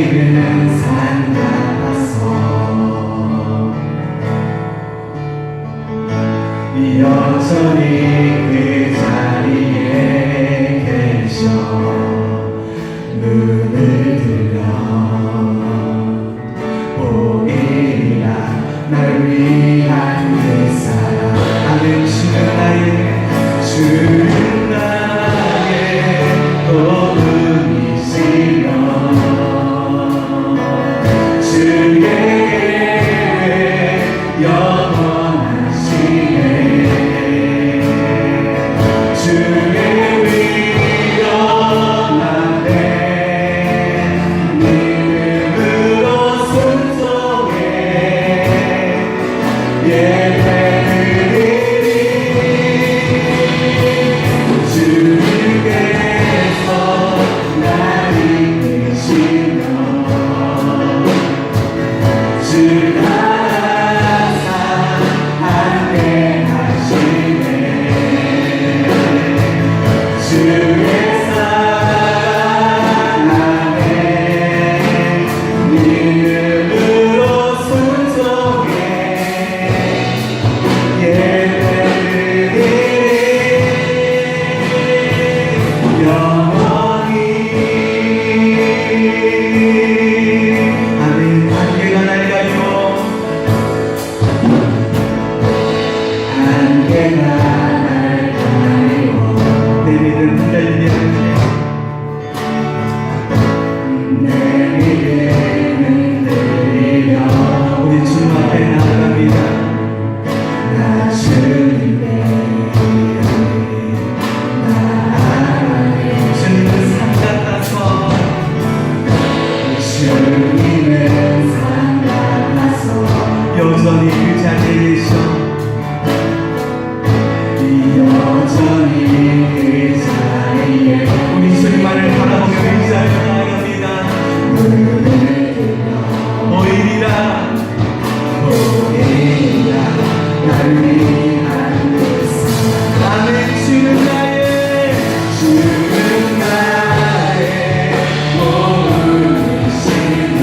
이르는 산 같아서 여전히 그 자리에 계셔 눈을 들면 보이리라 날 위한 그 사랑. 아멘. 주는 나의 도움이시며 주의 계획 영원하시네. 주의 위엄한 내 믿음으로 순종해 여전히 그 자리에 계셔 여전히 그 자리에 우리 주님만을 바라보며 의지하며 나아갑니다. 눈을 들며 보이리라 날 위한 그 사랑. 아멘. 주는 나의 도움이시며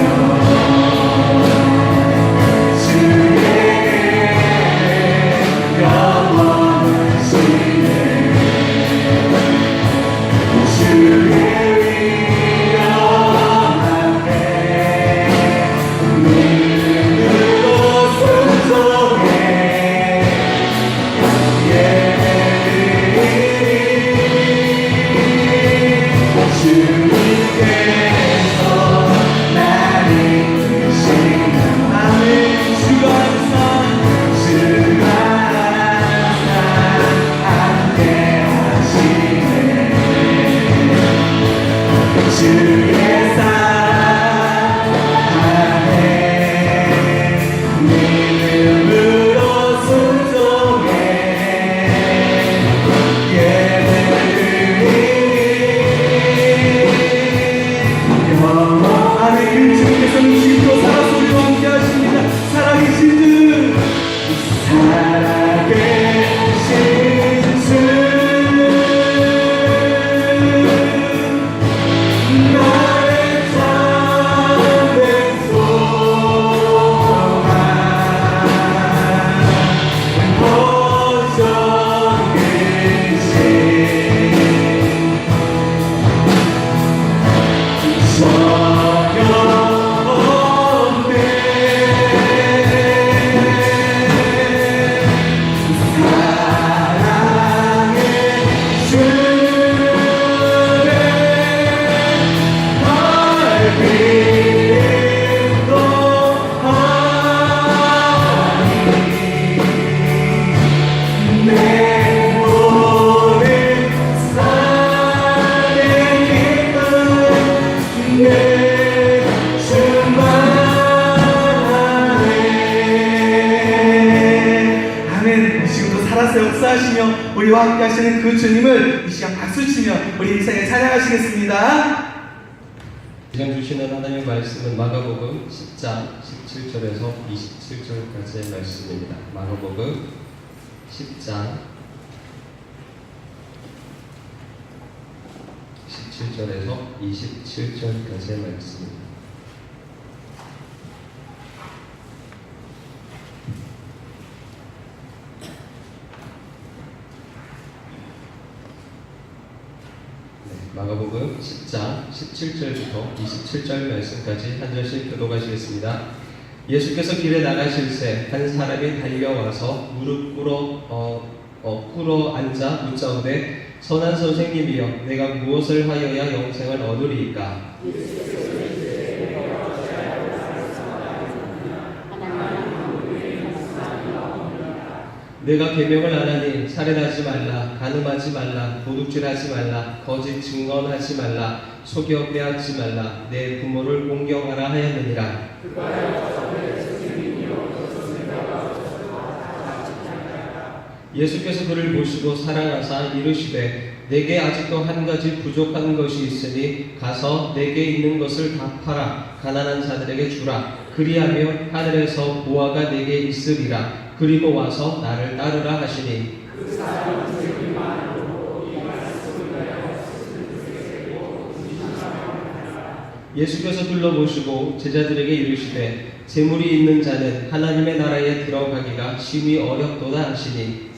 역사하시며 우리와 함께 하시는 그 주님을 이 시간 박수치며 우리 일상에 찬양하시겠습니다. 지금 주시는 하나님의 말씀은 마가복음 10장 17절에서 27절까지의 말씀입니다. 마가복음 10장 17절에서 27절까지의 말씀입니다. 마가복음 10장 17절부터 27절 말씀까지 한 절씩 교독하시겠습니다. 예수께서 길에 나가실새 한 사람이 달려와서 무릎 꿇어 앉아 묻자오되 선한 선생님이여 내가 무엇을 하여야 영생을 얻으리이까? 내가 계명을 안 하니 살인하지 말라, 간음하지 말라, 도둑질하지 말라, 거짓 증언하지 말라, 속여 빼앗지 말라, 내 부모를 공경하라 하였느니라. 예수께서 그를 보시고 사랑하사 이르시되 내게 아직도 한 가지 부족한 것이 있으니 가서 내게 있는 것을 다 팔아 가난한 자들에게 주라. 그리하면 하늘에서 보화가 내게 있으리라. 그리고 와서 나를 따르라 하시니 예수께서 둘러보시고 제자들에게 이르시되 재물이 있는 자는 하나님의 나라에 들어가기가 심히 어렵도다 하시니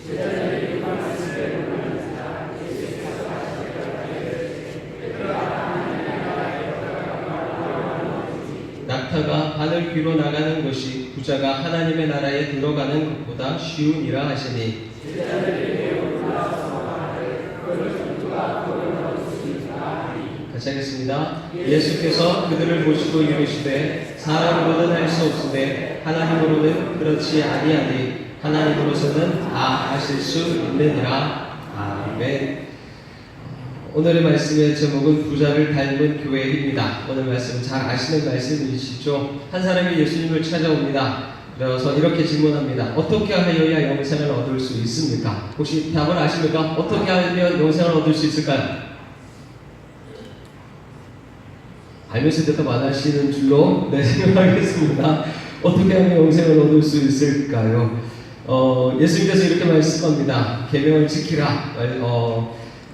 낙타가 바늘 귀로 나가는 것이 부자가 하나님의 나라에 들어가는 것보다 쉬우니라 하시니 같이 하겠습니다. 예수께서 그들을 보시고 이르시되 사람으로는 할 수 없으되 하나님으로는 그렇지 아니하니 하나님으로서는 다 하실 수 있느니라. 아멘. 오늘의 말씀의 제목은 부자를 닮은 교회입니다. 오늘 말씀 잘 아시는 말씀이시죠? 한 사람이 예수님을 찾아옵니다. 그래서 이렇게 질문합니다. 어떻게 하여야 영생을 얻을 수 있습니까? 혹시 답을 아십니까? 어떻게 하면 영생을 얻을 수 있을까요? 알면서도 많으시는 줄로 생각하겠습니다. 어떻게 하면 영생을 얻을 수 있을까요? 예수님께서 이렇게 말씀합니다. 계명을 지키라.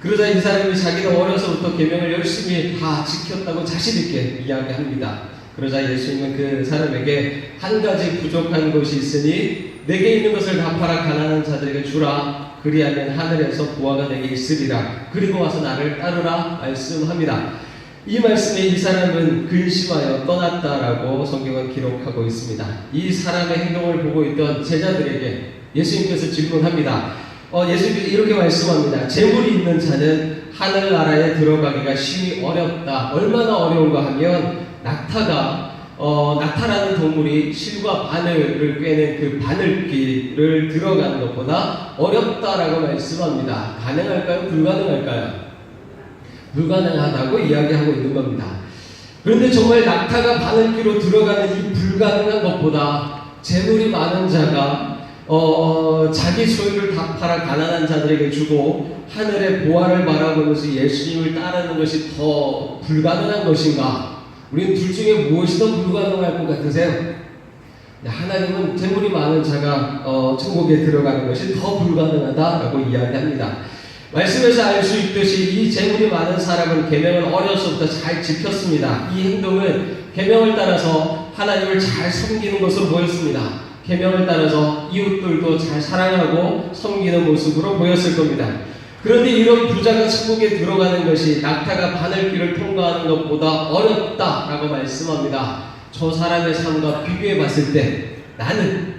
그러자 이 사람이 자기가 어려서부터 계명을 열심히 다 지켰다고 자신 있게 이야기합니다. 그러자 예수님은 그 사람에게 한 가지 부족한 것이 있으니 내게 있는 것을 다 팔아 가난한 자들에게 주라. 그리하면 하늘에서 보화가 내게 있으리라. 그리고 와서 나를 따르라 말씀합니다. 이 말씀에 이 사람은 근심하여 떠났다라고 성경은 기록하고 있습니다. 이 사람의 행동을 보고 있던 제자들에게 예수님께서 질문합니다. 예수님께서 이렇게 말씀합니다. 재물이 있는 자는 하늘나라에 들어가기가 심히 어렵다. 얼마나 어려운가 하면 낙타라는 동물이 실과 바늘을 꿰는 그 바늘길을 들어가는 것보다 어렵다라고 말씀합니다. 가능할까요? 불가능할까요? 불가능하다고 이야기하고 있는 겁니다. 그런데 정말 낙타가 바늘길로 들어가는 이 불가능한 것보다 재물이 많은 자가 자기 소유를 다 팔아 가난한 자들에게 주고 하늘의 보화를 바라보면서 예수님을 따르는 것이 더 불가능한 것인가? 우리는 둘 중에 무엇이 더 불가능할 것 같으세요? 하나님은 재물이 많은 자가 천국에 들어가는 것이 더 불가능하다라고 이야기합니다. 말씀에서 알 수 있듯이 이 재물이 많은 사람은 계명을 어려서부터 잘 지켰습니다. 이 행동은 계명을 따라서 하나님을 잘 섬기는 것으로 보였습니다. 계명을 따라서 이웃들도 잘 사랑하고 섬기는 모습으로 보였을 겁니다. 그런데 이런 부자가 천국에 들어가는 것이 낙타가 바늘길을 통과하는 것보다 어렵다라고 말씀합니다. 저 사람의 삶과 비교해 봤을 때 나는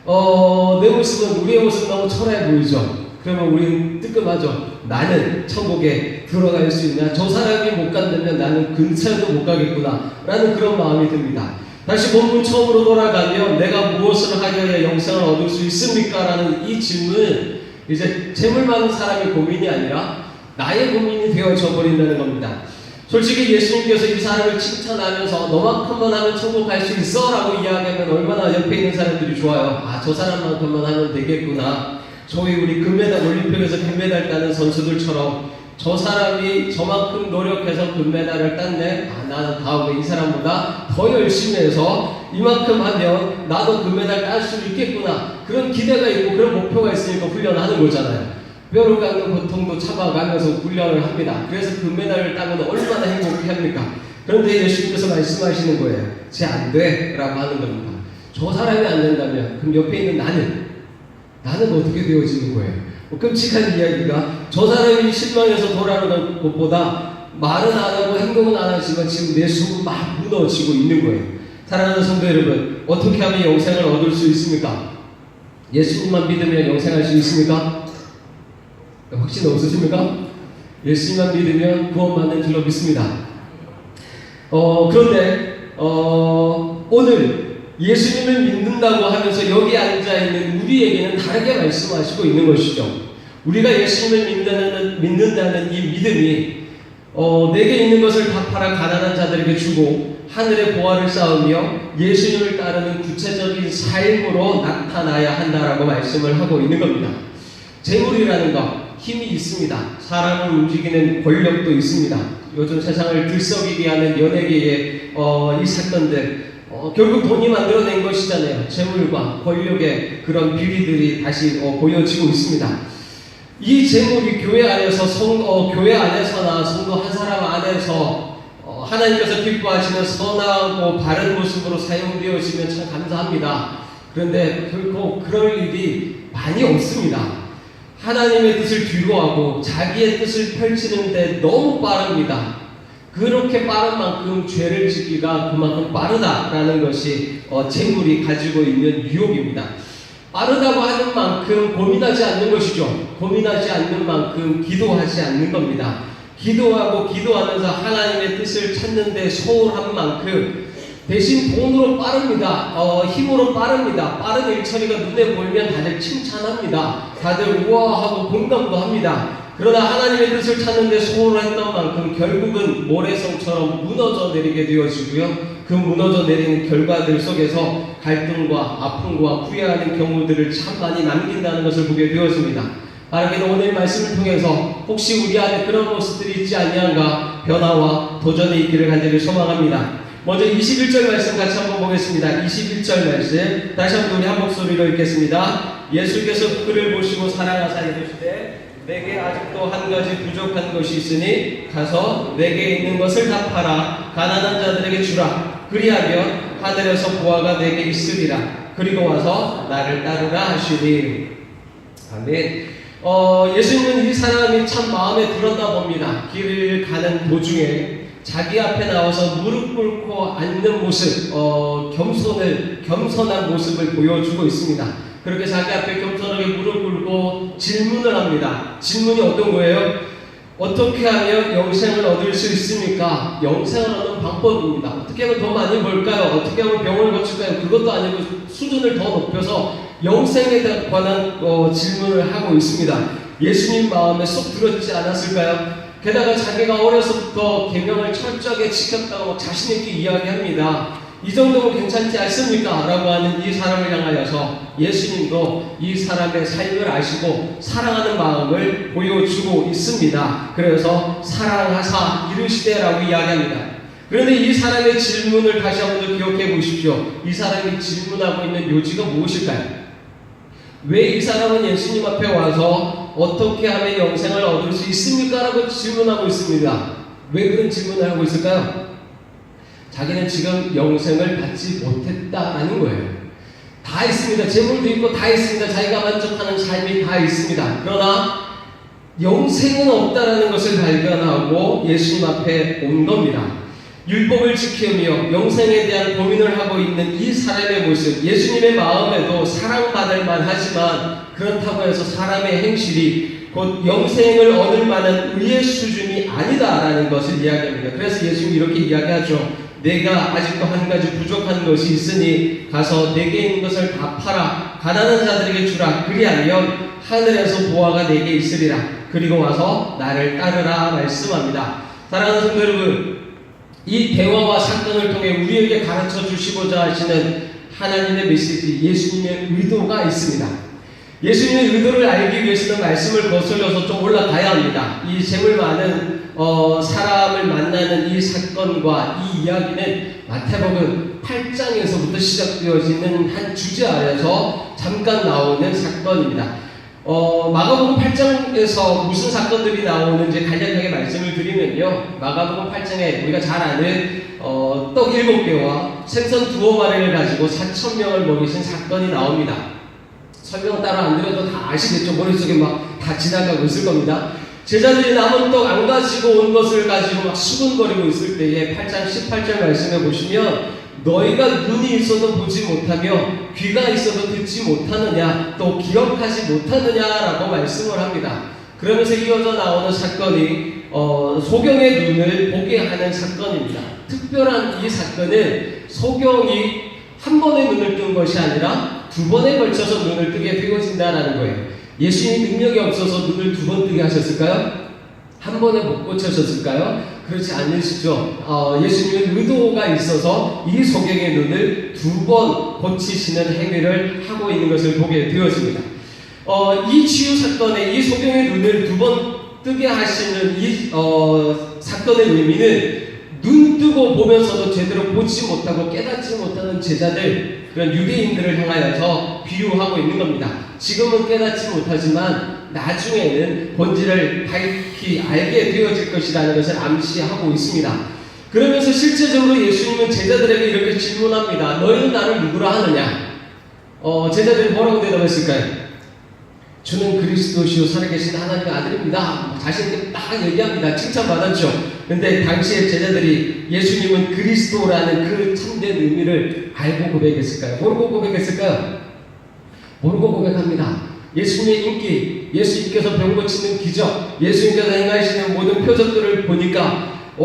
내 모습은 우리의 모습 너무 초라해 보이죠. 그러면 우리는 뜨끔하죠. 나는 천국에 들어갈 수 있나? 저 사람이 못 간다면 나는 근처에도 못 가겠구나 라는 그런 마음이 듭니다. 다시 본문 처음으로 돌아가면 내가 무엇을 하여야 영생을 얻을 수 있습니까? 라는 이 질문은 이제 재물 많은 사람의 고민이 아니라 나의 고민이 되어져 버린다는 겁니다. 솔직히 예수님께서 이 사람을 칭찬하면서 너만큼만 하면 천국 갈 수 있어 라고 이야기하면 얼마나 옆에 있는 사람들이 좋아요. 저 사람만큼만 하면 되겠구나. 소위 우리 금메달 올림픽에서 금메달 따는 선수들처럼 저 사람이 저만큼 노력해서 금메달을 땄네. 나는 다음에 이 사람보다 더 열심히 해서 이만큼 하면 나도 금메달 딸 수 있겠구나. 그런 기대가 있고 그런 목표가 있으니까 훈련하는 거잖아요. 뼈를 깎는 고통도 참아가면서 훈련을 합니다. 그래서 금메달을 따면 얼마나 행복합니까? 그런데 예수님께서 말씀하시는 거예요. 쟤 안 돼 라고 하는 겁니다. 저 사람이 안 된다면 그럼 옆에 있는 나는 어떻게 되어지는 거예요? 끔찍한 이야기가 저 사람이 실망해서 돌아오는 것보다 말은 안 하고 행동은 안 하지만 지금 내 속은 막 무너지고 있는 거예요. 사랑하는 성도 여러분, 어떻게 하면 영생을 얻을 수 있습니까? 예수님만 믿으면 영생할 수 있습니까? 확신 없으십니까? 예수님만 믿으면 구원받는 줄로 믿습니다. 그런데 오늘 예수님을 믿는다고 하면서 여기 앉아있는 우리에게는 다르게 말씀하시고 있는 것이죠. 우리가 예수님을 믿는다는 이 믿음이 내게 있는 것을 다 팔아 가난한 자들에게 주고 하늘의 보화를 쌓으며 예수님을 따르는 구체적인 삶으로 나타나야 한다라고 말씀을 하고 있는 겁니다. 재물이라는 것, 힘이 있습니다. 사람을 움직이는 권력도 있습니다. 요즘 세상을 들썩이게 하는 연예계의 이 사건들, 결국 돈이 만들어낸 것이잖아요. 재물과 권력의 그런 비리들이 다시 보여지고 있습니다. 이 재물이 교회 안에서 교회 안에서나 성도 한 사람 안에서 하나님께서 기뻐하시는 선하고 바른 모습으로 사용되어지면 참 감사합니다. 그런데 결코 그럴 일이 많이 없습니다. 하나님의 뜻을 뒤로하고 자기의 뜻을 펼치는데 너무 빠릅니다. 그렇게 빠른 만큼 죄를 짓기가 그만큼 빠르다라는 것이 재물이 가지고 있는 유혹입니다. 빠르다고 하는 만큼 고민하지 않는 것이죠. 고민하지 않는 만큼 기도하지 않는 겁니다. 기도하고 기도하면서 하나님의 뜻을 찾는데 소홀한 만큼 대신 돈으로 빠릅니다. 힘으로 빠릅니다. 빠른 일처리가 눈에 보이면 다들 칭찬합니다. 다들 우아하고 공감도 합니다. 그러나 하나님의 뜻을 찾는데 소홀했던 만큼 결국은 모래성처럼 무너져 내리게 되어지고요. 그 무너져 내리는 결과들 속에서 갈등과 아픔과 후회하는 경우들을 참 많이 남긴다는 것을 보게 되었습니다. 바라기는 오늘 말씀을 통해서 혹시 우리 안에 그런 모습들이 있지 아니한가 변화와 도전이 있기를 간절히 소망합니다. 먼저 21절 말씀 같이 한번 보겠습니다. 21절 말씀 다시 한번 우리 한 목소리로 읽겠습니다. 예수께서 그를 보시고 사랑하사 이르시되 내게 아직도 한 가지 부족한 것이 있으니 가서 내게 있는 것을 다 팔아 가난한 자들에게 주라. 그리하면 하늘에서 보화가 내게 있으리라. 그리고 와서 나를 따르라 하시니. 아멘. 예수님은 이 사람이 참 마음에 들었나 봅니다. 길을 가는 도중에 자기 앞에 나와서 무릎 꿇고 앉는 모습, 겸손한 모습을 보여주고 있습니다. 그렇게 자기 앞에 겸손하게 무릎 꿇고 질문을 합니다. 질문이 어떤 거예요? 어떻게 하면 영생을 얻을 수 있습니까? 영생을 얻는 방법입니다. 어떻게 하면 더 많이 벌까요? 어떻게 하면 병을 고칠까요? 그것도 아니고 수준을 더 높여서 영생에 관한 질문을 하고 있습니다. 예수님 마음에 쏙 들었지 않았을까요? 게다가 자기가 어려서부터 계명을 철저하게 지켰다고 자신있게 이야기합니다. 이 정도면 괜찮지 않습니까? 라고 하는 이 사람을 향하여서 예수님도 이 사람의 삶을 아시고 사랑하는 마음을 보여주고 있습니다. 그래서 사랑하사 이르시되 라고 이야기합니다. 그런데 이 사람의 질문을 다시 한번 기억해 보십시오. 이 사람이 질문하고 있는 요지가 무엇일까요? 왜 이 사람은 예수님 앞에 와서 어떻게 하면 영생을 얻을 수 있습니까? 라고 질문하고 있습니다. 왜 그런 질문을 하고 있을까요? 자기는 지금 영생을 받지 못했다라는 거예요. 다 있습니다. 재물도 있고 다 있습니다. 자기가 만족하는 삶이 다 있습니다. 그러나 영생은 없다라는 것을 발견하고 예수님 앞에 온 겁니다. 율법을 지키며 영생에 대한 고민을 하고 있는 이 사람의 모습, 예수님의 마음에도 사랑받을 만하지만 그렇다고 해서 사람의 행실이 곧 영생을 얻을 만한 의의 수준이 아니다라는 것을 이야기합니다. 그래서 예수님이 이렇게 이야기하죠. 내가 아직도 한 가지 부족한 것이 있으니 가서 내게 있는 것을 다 팔아 가난한 자들에게 주라. 그리하면 하늘에서 보화가 내게 있으리라. 그리고 와서 나를 따르라 말씀합니다. 사랑하는 성도 여러분, 이 대화와 사건을 통해 우리에게 가르쳐 주시고자 하시는 하나님의 메시지, 예수님의 의도가 있습니다. 예수님의 의도를 알기 위해서는 말씀을 거슬러서 좀 올라가야 합니다. 이 재물 많은 사람을 만나는 이 사건과 이 이야기는 마태복음 8장에서부터 시작되어지는 한 주제 아래서 잠깐 나오는 사건입니다. 마가복음 8장에서 무슨 사건들이 나오는지 간략하게 말씀을 드리면요. 마가복음 8장에 우리가 잘 아는 떡 7개와 생선 2마리를 가지고 4,000명을 먹이신 사건이 나옵니다. 설명은 따로 안 드려도 다 아시겠죠? 머릿속에 막 다 지나가고 있을 겁니다. 제자들이 남은 떡 안 가지고 온 것을 가지고 막 수군거리고 있을 때에 8장 18절 말씀해 보시면 너희가 눈이 있어도 보지 못하며 귀가 있어도 듣지 못하느냐 또 기억하지 못하느냐라고 말씀을 합니다. 그러면서 이어져 나오는 사건이 소경의 눈을 보게 하는 사건입니다. 특별한 이 사건은 소경이 한 번에 눈을 뜬 것이 아니라 두 번에 걸쳐서 눈을 뜨게 되어진다는 거예요. 예수님이 능력이 없어서 눈을 두 번 뜨게 하셨을까요? 한 번에 못 고쳐졌을까요? 그렇지 않으시죠. 예수님은 의도가 있어서 이 소경의 눈을 두 번 고치시는 행위를 하고 있는 것을 보게 되었습니다. 이 치유 사건에 이 소경의 눈을 두 번 뜨게 하시는 이 사건의 의미는 눈 뜨고 보면서도 제대로 보지 못하고 깨닫지 못하는 제자들, 그런 유대인들을 향하여서 비유하고 있는 겁니다. 지금은 깨닫지 못하지만 나중에는 본질을 밝히 알게 되어질 것이라는 것을 암시하고 있습니다. 그러면서 실제적으로 예수님은 제자들에게 이렇게 질문합니다. 너희는 나를 누구라 하느냐? 제자들이 뭐라고 대답했을까요? 주는 그리스도시요 살아계신 하나님의 아들입니다. 자신에게 딱 얘기합니다. 칭찬받았죠. 근데 당시에 제자들이 예수님은 그리스도라는 그 참된 의미를 알고 고백했을까요? 모르고 고백했을까요? 모르고 고백합니다. 예수님의 인기, 예수님께서 병 고치는 기적, 예수님께서 행하시는 모든 표적들을 보니까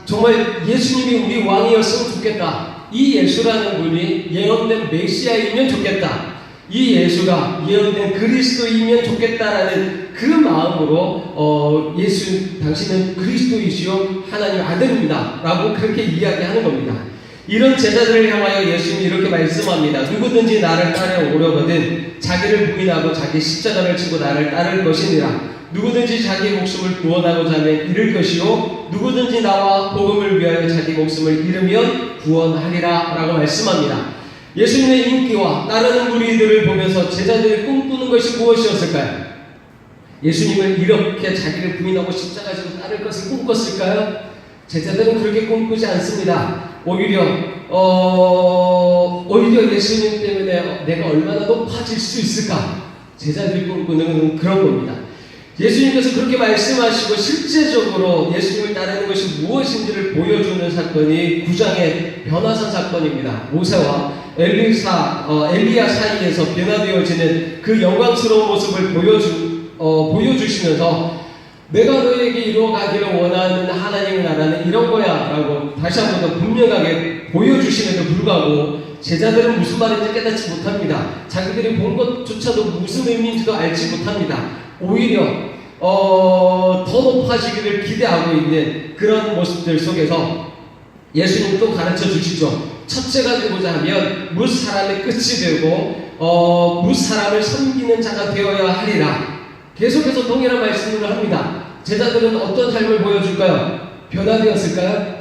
정말 예수님이 우리 왕이었으면 좋겠다. 이 예수라는 분이 예언된 메시아이면 좋겠다. 이 예수가 예언된 그리스도이면 좋겠다라는 그 마음으로 예수 당신은 그리스도이시요 하나님 아들입니다 라고 그렇게 이야기하는 겁니다. 이런 제자들을 향하여 예수님이 이렇게 말씀합니다. 누구든지 나를 따라오려거든 자기를 부인하고 자기 십자가를 지고 나를 따를 것이니라. 누구든지 자기 목숨을 구원하고자 하면 잃을 것이요 누구든지 나와 복음을 위하여 자기 목숨을 잃으면 구원하리라 라고 말씀합니다. 예수님의 인기와 따르는 무리들을 보면서 제자들이 꿈꾸는 것이 무엇이었을까요? 예수님을 이렇게 자기를 부인하고 십자가 지고 따를 것을 꿈꿨을까요? 제자들은 그렇게 꿈꾸지 않습니다. 오히려 예수님 때문에 내가 얼마나 높아질 수 있을까? 제자들이 꿈꾸는 그런 겁니다. 예수님께서 그렇게 말씀하시고 실제적으로 예수님을 따르는 것이 무엇인지를 보여주는 사건이 9장의 변화산 사건입니다. 모세와 엘리야 사이에서 변화되어지는 그 영광스러운 모습을 보여주시면서 내가 너에게 이루어가기를 원하는 하나님의 나라는 이런 거야 라고 다시 한 번 더 분명하게 보여주시는데도 불구하고 제자들은 무슨 말인지 깨닫지 못합니다. 자기들이 본 것조차도 무슨 의미인지도 알지 못합니다. 오히려 더 높아지기를 기대하고 있는 그런 모습들 속에서 예수님 또 가르쳐 주시죠. 첫째가 되고자 하면 뭇 사람의 끝이 되고 뭇 사람을 섬기는 자가 되어야 하리라. 계속해서 동일한 말씀을 합니다. 제자들은 어떤 삶을 보여줄까요? 변화되었을까요?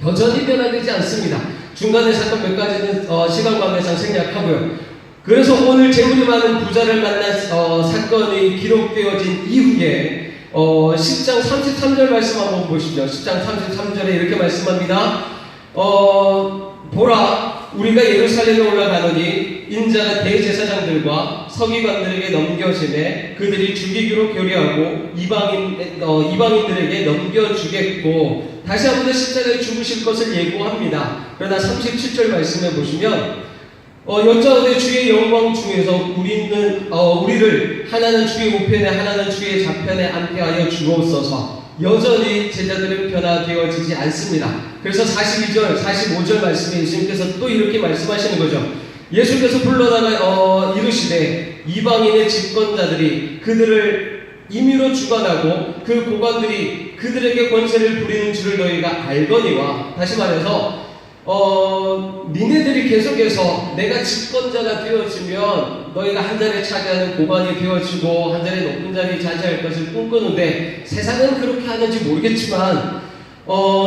여전히 변화되지 않습니다. 중간에 사건 몇 가지는 시간 관계상 생략하고요. 그래서 오늘 재물이 많은 부자를 만난 사건이 기록되어진 이후에 10장 33절 말씀 한번 보시죠. 10장 33절에 이렇게 말씀합니다. 보라 우리가 예루살렘에 올라가노니 인자가 대제사장들과 서기관들에게 넘겨지매 그들이 죽이기로 교리하고 이방인들에게 넘겨주겠고 다시 한번 십자가에 죽으실 것을 예고합니다. 그러나 37절 말씀해 보시면 여짜오되 주의 영광 중에서 우리를 하나는 주의 우편에 하나는 주의 좌편에 앉게 하여 주옵소서. 여전히 제자들은 변화되어지지 않습니다. 그래서 42절, 45절 말씀에 예수님께서 또 이렇게 말씀하시는 거죠. 예수께서 불러다가 이르시되 이방인의 집권자들이 그들을 임의로 주관하고 그 고관들이 그들에게 권세를 부리는 줄을 너희가 알거니와 다시 말해서 니네들이 계속해서 내가 집권자가 되어지면 너희가 한 자리에 차지하는 고관이 되어지고 한 자리에 높은 자리에 차지할 것을 꿈꾸는데 세상은 그렇게 하는지 모르겠지만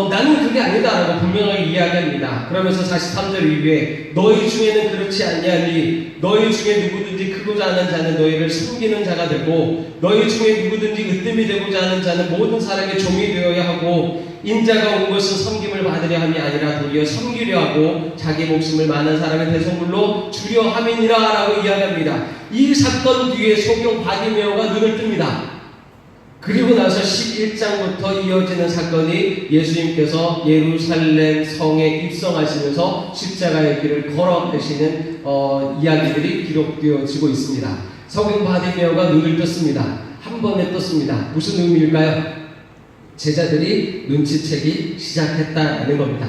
나는 그게 아니다라고 분명하게 이야기합니다. 그러면서 43절 이후에 너희 중에는 그렇지 아니하니 너희 중에 누구든지 크고자 하는 자는 너희를 섬기는 자가 되고 너희 중에 누구든지 으뜸이 되고자 하는 자는 모든 사람의 종이 되어야 하고 인자가 온 것은 섬김을 받으려 함이 아니라 도리어 섬기려 하고 자기 목숨을 많은 사람의 대속물로 주려 함이니라 라고 이야기합니다. 이 사건 뒤에 소경 바디메오가 눈을 뜹니다. 그리고 나서 11장부터 이어지는 사건이 예수님께서 예루살렘 성에 입성하시면서 십자가의 길을 걸어가시는 이야기들이 기록되어지고 있습니다. 성경 바디메어가 눈을 떴습니다. 한 번에 떴습니다. 무슨 의미일까요? 제자들이 눈치채기 시작했다는 겁니다.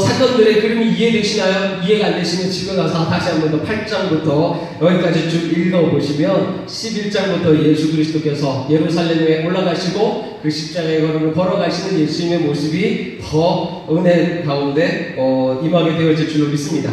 사건들의 그림이 이해되시나요? 이해가 안 되시면 집에 가서 다시 한 번 더 8장부터 여기까지 쭉 읽어보시면 11장부터 예수 그리스도께서 예루살렘에 올라가시고 그 십자가의 걸음을 걸어가시는 예수님의 모습이 더 은혜 가운데 임하게 되어질 줄로 믿습니다.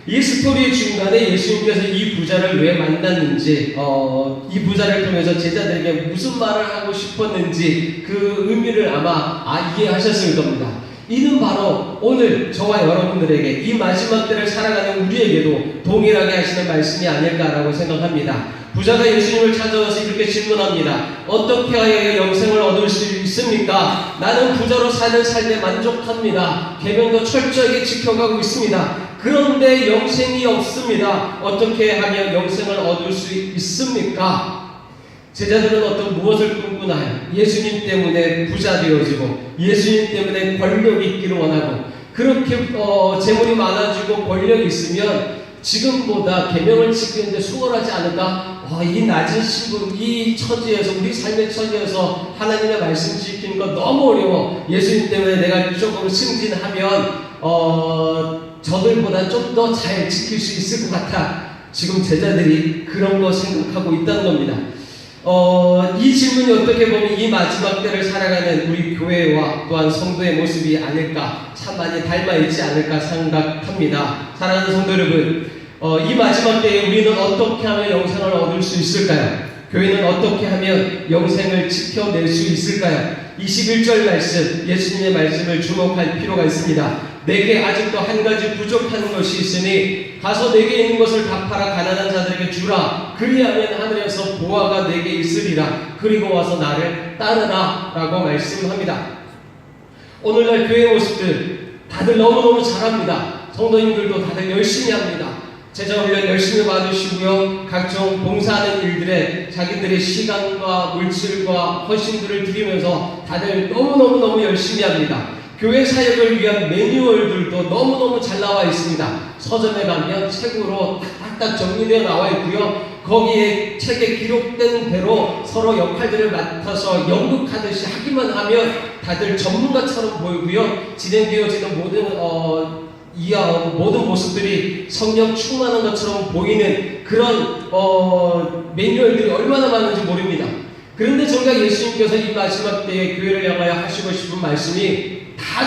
이 스토리 중간에 예수님께서 이 부자를 왜 만났는지, 이 부자를 통해서 제자들에게 무슨 말을 하고 싶었는지 그 의미를 아마 이해하셨을 겁니다. 이는 바로 오늘 저와 여러분들에게 이 마지막 때를 살아가는 우리에게도 동일하게 하시는 말씀이 아닐까라고 생각합니다. 부자가 예수님을 찾아와서 이렇게 질문합니다. 어떻게 하여야 영생을 얻을 수 있습니까? 나는 부자로 사는 삶에 만족합니다. 계명도 철저하게 지켜가고 있습니다. 그런데 영생이 없습니다. 어떻게 하면 영생을 얻을 수 있습니까? 제자들은 무엇을 꿈꾸나요? 예수님 때문에 부자 되어지고 예수님 때문에 권력이 있기를 원하고 그렇게 재물이 많아지고 권력이 있으면 지금보다 계명을 지키는데 수월하지 않을까? 이 낮은 신분, 이 처지에서 우리 삶의 처지에서 하나님의 말씀 지키는 거 너무 어려워. 예수님 때문에 내가 조금 승진하면 저들보다 좀 더 잘 지킬 수 있을 것 같아. 지금 제자들이 그런 거 생각하고 있다는 겁니다. 이 질문이 어떻게 보면 이 마지막 때를 살아가는 우리 교회와 또한 성도의 모습이 아닐까, 참 많이 닮아있지 않을까 생각합니다. 사랑하는 성도 여러분, 이 마지막 때에 우리는 어떻게 하면 영생을 얻을 수 있을까요? 교회는 어떻게 하면 영생을 지켜낼 수 있을까요? 21절 말씀, 예수님의 말씀을 주목할 필요가 있습니다. 내게 아직도 한 가지 부족한 것이 있으니 가서 내게 있는 것을 다 팔아 가난한 자들에게 주라. 그리하면 하늘에서 보화가 내게 있으리라. 그리고 와서 나를 따르라 라고 말씀합니다. 오늘날 교회 모습들 다들 너무너무 잘합니다. 성도님들도 다들 열심히 합니다. 제자훈련 열심히 받으시고요. 각종 봉사하는 일들에 자기들의 시간과 물질과 헌신들을 드리면서 다들 너무너무 열심히 합니다. 교회 사역을 위한 매뉴얼들도 너무너무 잘 나와 있습니다. 서점에 가면 책으로 딱딱 정리되어 나와 있고요. 거기에 책에 기록된 대로 서로 역할들을 맡아서 연극하듯이 하기만 하면 다들 전문가처럼 보이고요. 진행되어지는 모든 모습들이 성령 충만한 것처럼 보이는 그런 매뉴얼들이 얼마나 많은지 모릅니다. 그런데 정작 예수님께서 이 마지막 때에 교회를 향하여 하시고 싶은 말씀이 다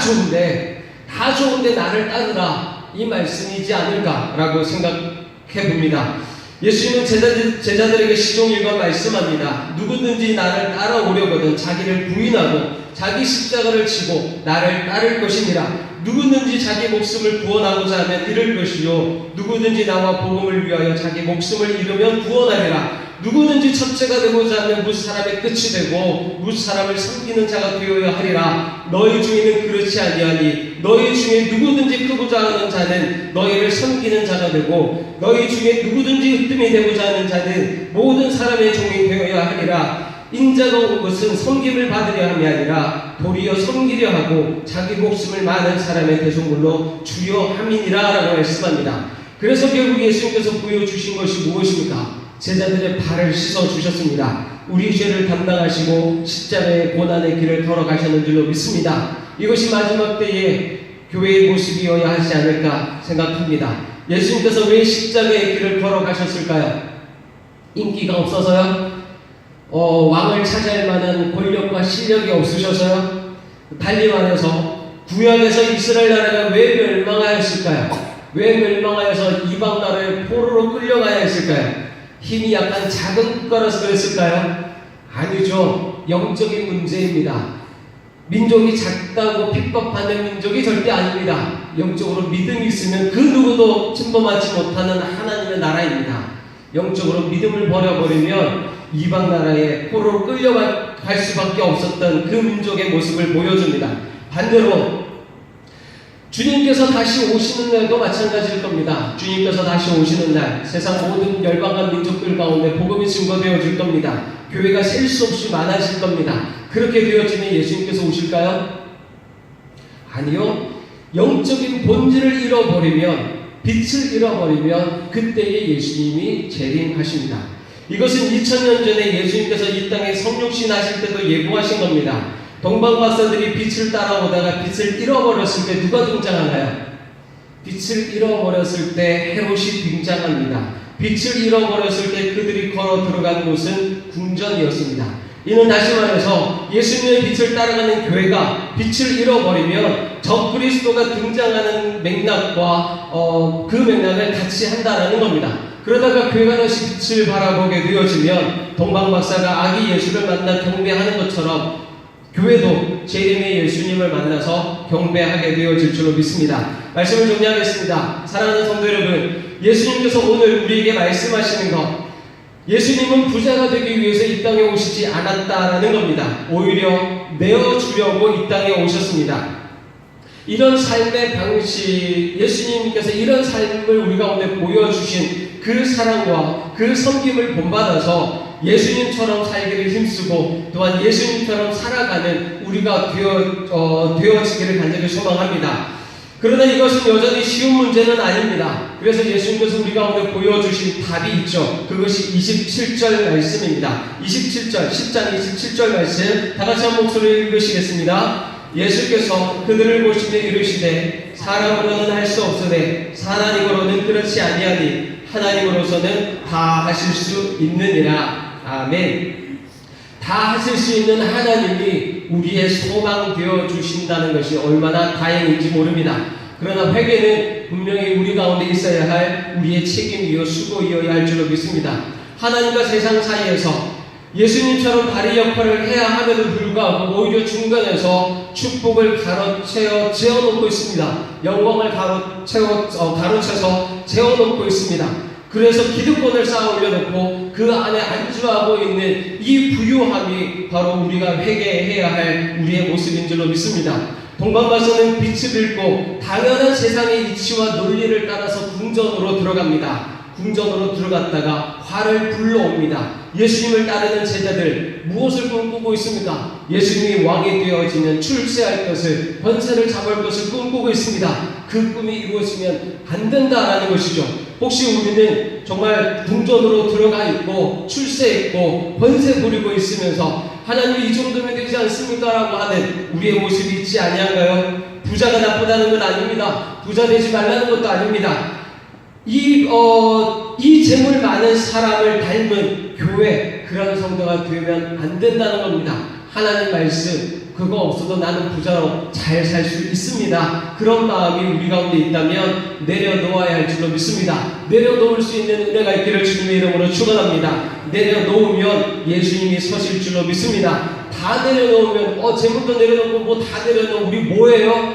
좋은데 나를 따르라, 이 말씀이지 않을까라고 생각해 봅니다. 예수님은 제자들에게 시종일관 말씀합니다. 누구든지 나를 따라오려거든 자기를 부인하고 자기 십자가를 지고 나를 따를 것이니라. 누구든지 자기 목숨을 구원하고자 하면 잃을 것이요 누구든지 나와 복음을 위하여 자기 목숨을 잃으면 구원하리라. 누구든지 첫째가 되고자 하면 무 사람의 끝이 되고 무 사람을 섬기는 자가 되어야 하리라. 너희 중에는 그렇지 아니하니 너희 중에 누구든지 크고자 하는 자는 너희를 섬기는 자가 되고 너희 중에 누구든지 으뜸이 되고자 하는 자는 모든 사람의 종이 되어야 하리라. 인자가 온 것은 섬김을 받으려 함이 아니라 도리어 섬기려 하고 자기 목숨을 많은 사람의 대속물로 주려 함이니라 라고 말씀합니다. 그래서 결국 예수님께서 보여주신 것이 무엇입니까? 제자들의 발을 씻어주셨습니다. 우리 죄를 담당하시고 십자가의 고난의 길을 걸어가셨는 줄로 믿습니다. 이것이 마지막 때의 교회의 모습이어야 하지 않을까 생각합니다. 예수님께서 왜 십자가의 길을 걸어가셨을까요? 인기가 없어서요? 왕을 차지할 만한 권력과 실력이 없으셔서요? 달리 말해서 구약에서 이스라엘 나라가 왜 멸망하였을까요? 왜 멸망하여서 이방 나라의 포로로 끌려가야 했을까요? 힘이 약간 작은 국가라서 그랬을까요? 아니죠. 영적인 문제입니다. 민족이 작다고 핍박받는 민족이 절대 아닙니다. 영적으로 믿음이 있으면 그 누구도 침범하지 못하는 하나님의 나라입니다. 영적으로 믿음을 버려버리면 이방 나라에 포로로 끌려갈 수밖에 없었던 그 민족의 모습을 보여줍니다. 반대로 주님께서 다시 오시는 날도 마찬가지일 겁니다. 주님께서 다시 오시는 날 세상 모든 열방과 민족들 가운데 복음이 증거되어질 겁니다. 교회가 셀 수 없이 많아질 겁니다. 그렇게 되어지면 예수님께서 오실까요? 아니요. 영적인 본질을 잃어버리면, 빛을 잃어버리면 그때에 예수님이 재림하십니다. 이것은 2000년 전에 예수님께서 이 땅에 성육신 하실 때도 예고하신 겁니다. 동방박사들이 빛을 따라오다가 빛을 잃어버렸을 때 누가 등장하나요? 빛을 잃어버렸을 때 헤롯이 등장합니다. 빛을 잃어버렸을 때 그들이 걸어 들어간 곳은 궁전이었습니다. 이는 다시 말해서 예수님의 빛을 따라가는 교회가 빛을 잃어버리면 적그리스도가 등장하는 맥락과 그 맥락을 같이 한다라는 겁니다. 그러다가 교회가 다시 빛을 바라보게 되어지면 동방박사가 아기 예수를 만나 경배하는 것처럼 교회도 재림의 예수님을 만나서 경배하게 되어질 줄로 믿습니다. 말씀을 정리하겠습니다. 사랑하는 성도 여러분, 예수님께서 오늘 우리에게 말씀하시는 것, 예수님은 부자가 되기 위해서 이 땅에 오시지 않았다라는 겁니다. 오히려 내어주려고 이 땅에 오셨습니다. 이런 삶의 방식, 예수님께서 이런 삶을 우리 가운데 보여주신 그 사랑과 그 섬김을 본받아서 예수님처럼 살기를 힘쓰고 또한 예수님처럼 살아가는 우리가 되어지기를 간절히 소망합니다. 그러나 이것은 여전히 쉬운 문제는 아닙니다. 그래서 예수님께서 우리 가운데 보여주신 답이 있죠. 그것이 27절 말씀입니다. 27절, 10장 27절 말씀 다 같이 한 목소리를 읽으시겠습니다. 예수께서 그들을 보시며 이르시되 사람으로는 할 수 없으되 하나님으로는 그렇지 아니하니 하나님으로서는 다 하실 수 있느니라. 아멘. 다 하실 수 있는 하나님이 우리의 소망 되어 주신다는 것이 얼마나 다행인지 모릅니다. 그러나 회개는 분명히 우리 가운데 있어야 할 우리의 책임이요 수고이어야 할 줄로 믿습니다. 하나님과 세상 사이에서 예수님처럼 다리 역할을 해야 함에도 불구하고 오히려 중간에서 축복을 재어놓고 있습니다. 영광을 가로채서 재어놓고 있습니다. 그래서 기득권을 쌓아 올려놓고 그 안에 안주하고 있는 이 부유함이 바로 우리가 회개해야 할 우리의 모습인 줄로 믿습니다. 동방박사는 빛을 잃고 당연한 세상의 이치와 논리를 따라서 궁전으로 들어갑니다. 궁전으로 들어갔다가 화를 불러옵니다. 예수님을 따르는 제자들 무엇을 꿈꾸고 있습니까? 예수님이 왕이 되어지면 출세할 것을, 권세를 잡을 것을 꿈꾸고 있습니다. 그 꿈이 이루어지면 안 된다라는 것이죠. 혹시 우리는 정말 궁전으로 들어가 있고 출세했고 권세 부리고 있으면서 하나님이 이 정도면 되지 않습니까? 라고 하는 우리의 모습이 있지 아니한가요? 부자가 나쁘다는 건 아닙니다. 부자 되지 말라는 것도 아닙니다. 이 재물 많은 사람을 닮은 교회, 그런 성도가 되면 안 된다는 겁니다. 하나님 말씀, 그거 없어도 나는 부자로 잘 살 수 있습니다. 그런 마음이 우리 가운데 있다면 내려놓아야 할 줄로 믿습니다. 내려놓을 수 있는 은혜가 있기를 주님의 이름으로 축원합니다. 내려놓으면 예수님이 서실 줄로 믿습니다. 다 내려놓으면 재물도 내려놓고 뭐 다 내려놓으면 우리 뭐예요?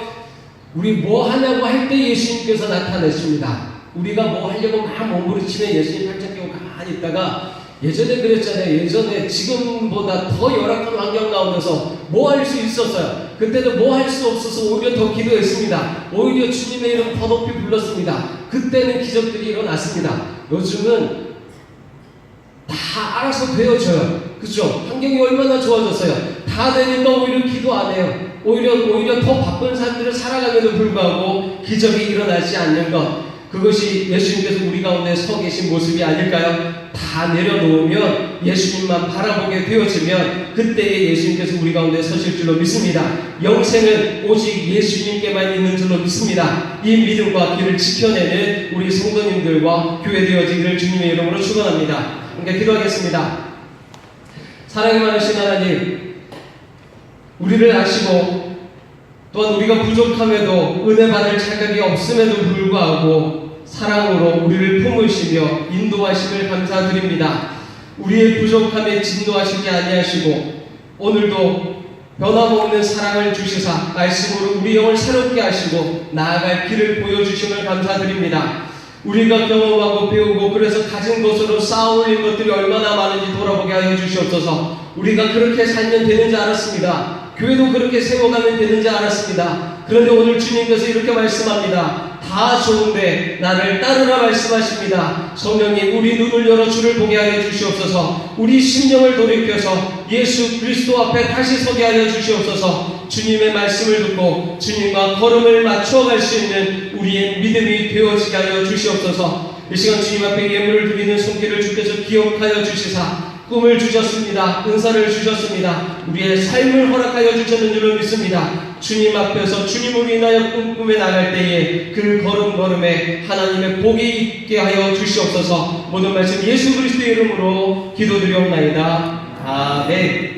우리 뭐 하냐고 할 때 예수님께서 나타나십니다. 우리가 뭐 하려고 막 몸부림치면 예수님 팔짱 끼고 가만히 있다가 예전에 그랬잖아요. 예전에 지금보다 더 열악한 환경 가운데서 뭐 할 수 있었어요. 그때도 뭐 할 수 없어서 오히려 더 기도했습니다. 오히려 주님의 이름 더 높이 불렀습니다. 그때는 기적들이 일어났습니다. 요즘은 다 알아서 되어져요. 그죠? 환경이 얼마나 좋아졌어요. 다 되니까 오히려 기도 안 해요. 오히려 더 바쁜 삶들을 살아가면도 불구하고 기적이 일어나지 않는 것, 그것이 예수님께서 우리 가운데 서 계신 모습이 아닐까요? 다 내려놓으면 예수님만 바라보게 되어지면 그때에 예수님께서 우리 가운데 서실 줄로 믿습니다. 영생은 오직 예수님께만 있는 줄로 믿습니다. 이 믿음과 길을 지켜내는 우리 성도님들과 교회 되어지기를 주님의 이름으로 축원합니다. 그러니까 기도하겠습니다. 사랑이 많으신 하나님, 우리를 아시고 또한 우리가 부족함에도 은혜 받을 자격이 없음에도 불구하고 사랑으로 우리를 품으시며 인도하심을 감사드립니다. 우리의 부족함에 진노하시지 아니하시고 오늘도 변함없는 사랑을 주시사 말씀으로 우리 영을 새롭게 하시고 나아갈 길을 보여주심을 감사드립니다. 우리가 경험하고 배우고 그래서 가진 것으로 쌓아올린 것들이 얼마나 많은지 돌아보게 하여 주시옵소서. 우리가 그렇게 살면 되는 줄 알았습니다. 교회도 그렇게 세워가면 되는 줄 알았습니다. 그런데 오늘 주님께서 이렇게 말씀합니다. 다 좋은데 나를 따르라 말씀하십니다. 성령님, 우리 눈을 열어 주를 보게 하여 주시옵소서. 우리 심령을 돌이켜서 예수 그리스도 앞에 다시 서게 하여 주시옵소서. 주님의 말씀을 듣고 주님과 걸음을 맞춰 갈 수 있는 우리의 믿음이 되어지게 하여 주시옵소서. 이 시간 주님 앞에 예물을 드리는 손길을 주께서 기억하여 주시사 꿈을 주셨습니다. 은사를 주셨습니다. 우리의 삶을 허락하여 주셨는 줄로 믿습니다. 주님 앞에서 주님을 인하여 꿈꾸며 나갈 때에 그 걸음걸음에 하나님의 복이 있게 하여 주시옵소서. 모든 말씀 예수 그리스도의 이름으로 기도드리옵나이다. 아멘.